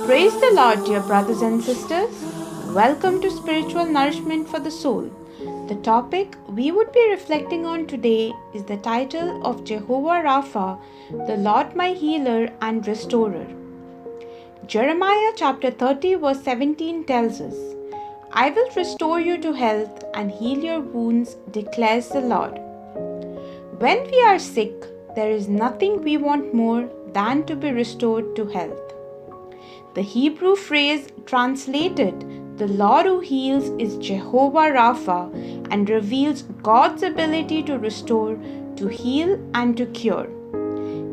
Praise the Lord, dear brothers and sisters. Welcome to Spiritual Nourishment for the Soul. The topic we would be reflecting on today is the title of Jehovah Rapha, the Lord my healer and restorer. Jeremiah chapter 30 verse 17 tells us, I will restore you to health and heal your wounds, declares the Lord. When we are sick, there is nothing we want more than to be restored to health. The Hebrew phrase translated, the Lord who heals, is Jehovah Rapha and reveals God's ability to restore, to heal, and to cure.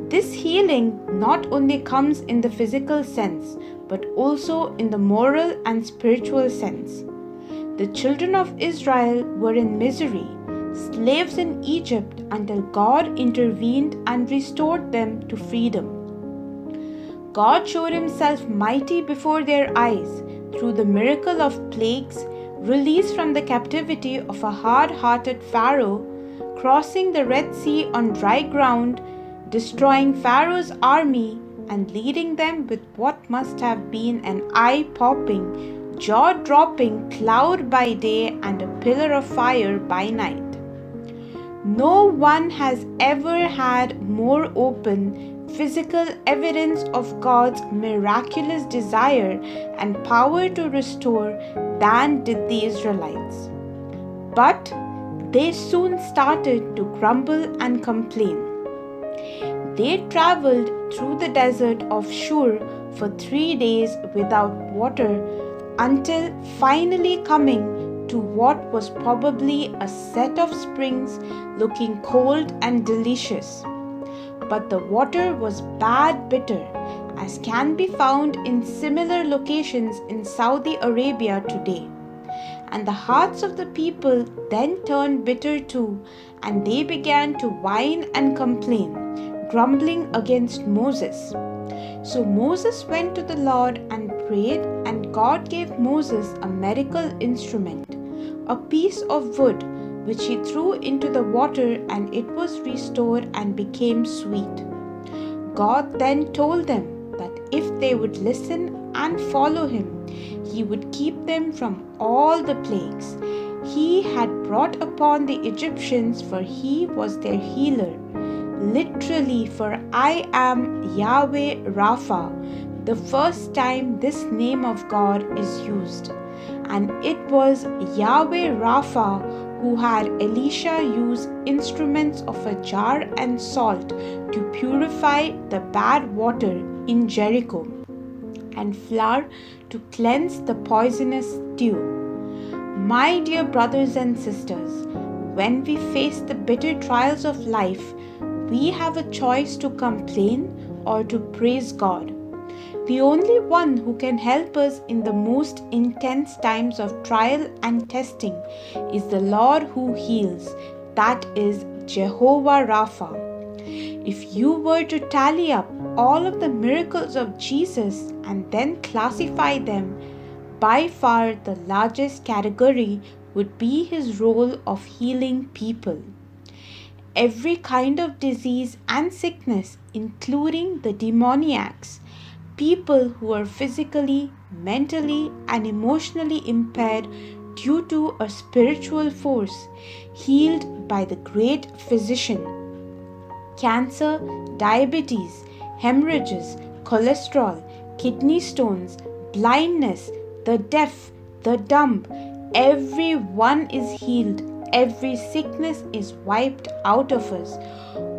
This healing not only comes in the physical sense, but also in the moral and spiritual sense. The children of Israel were in misery, slaves in Egypt, until God intervened and restored them to freedom. God showed himself mighty before their eyes through the miracle of plagues, release from the captivity of a hard-hearted Pharaoh, crossing the Red Sea on dry ground, destroying Pharaoh's army, and leading them with what must have been an eye-popping, jaw-dropping cloud by day and a pillar of fire by night. No one has ever had more open, physical evidence of God's miraculous desire and power to restore than did the Israelites. But they soon started to grumble and complain. They traveled through the desert of Shur for 3 days without water until finally coming to what was probably a set of springs looking cold and delicious. But the water was bad bitter, as can be found in similar locations in Saudi Arabia today. And the hearts of the people then turned bitter too, and they began to whine and complain, grumbling against Moses. So Moses went to the Lord and prayed, and God gave Moses a miracle instrument, a piece of wood, which he threw into the water, and it was restored and became sweet. God then told them that if they would listen and follow him, he would keep them from all the plagues he had brought upon the Egyptians, for he was their healer. Literally, for I am Yahweh Rapha, the first time this name of God is used. And it was Yahweh Rapha who had Elisha use instruments of a jar and salt to purify the bad water in Jericho, and flour to cleanse the poisonous stew. My dear brothers and sisters, when we face the bitter trials of life, we have a choice to complain or to praise God. The only one who can help us in the most intense times of trial and testing is the Lord who heals, that is Jehovah Rapha. If you were to tally up all of the miracles of Jesus and then classify them, by far the largest category would be his role of healing people. Every kind of disease and sickness, including the demoniacs, people who are physically, mentally, and emotionally impaired due to a spiritual force, healed by the great physician. Cancer, diabetes, hemorrhages, cholesterol, kidney stones, blindness, the deaf, the dumb, everyone is healed. Every sickness is wiped out of us.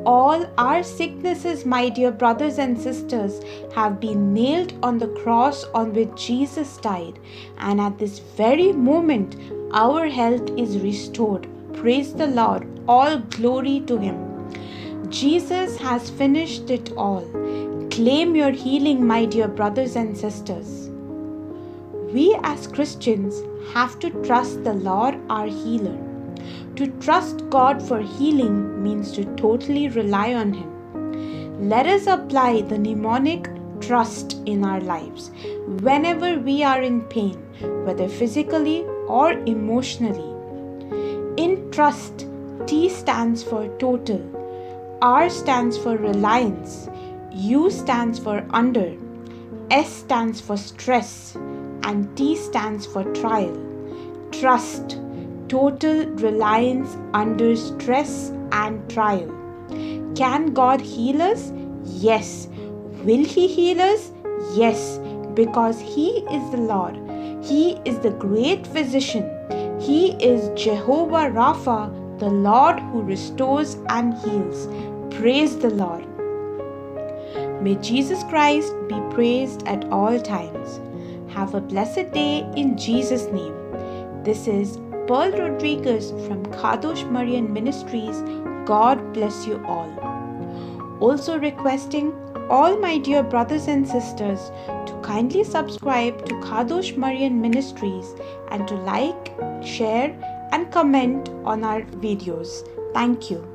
All our sicknesses, my dear brothers and sisters, have been nailed on the cross on which Jesus died. And at this very moment, our health is restored. Praise the Lord. All glory to him. Jesus has finished it all. Claim your healing, my dear brothers and sisters. We as Christians have to trust the Lord our healer. To trust God for healing means to totally rely on him. Let us apply the mnemonic trust in our lives whenever we are in pain, whether physically or emotionally. In trust, T stands for total, R stands for reliance, U stands for under, S stands for stress and T stands for trial. Trust, total reliance under stress and trial. Can God heal us? Yes. Will He heal us? Yes, because He is the Lord. He is the great physician. He is Jehovah Rapha, the Lord who restores and heals. Praise the Lord. May Jesus Christ be praised at all times. Have a blessed day in Jesus' name. This is Pearl Rodriguez from Kadosh Marian Ministries. God bless you all. Also requesting all my dear brothers and sisters to kindly subscribe to Kadosh Marian Ministries and to like, share and comment on our videos. Thank you.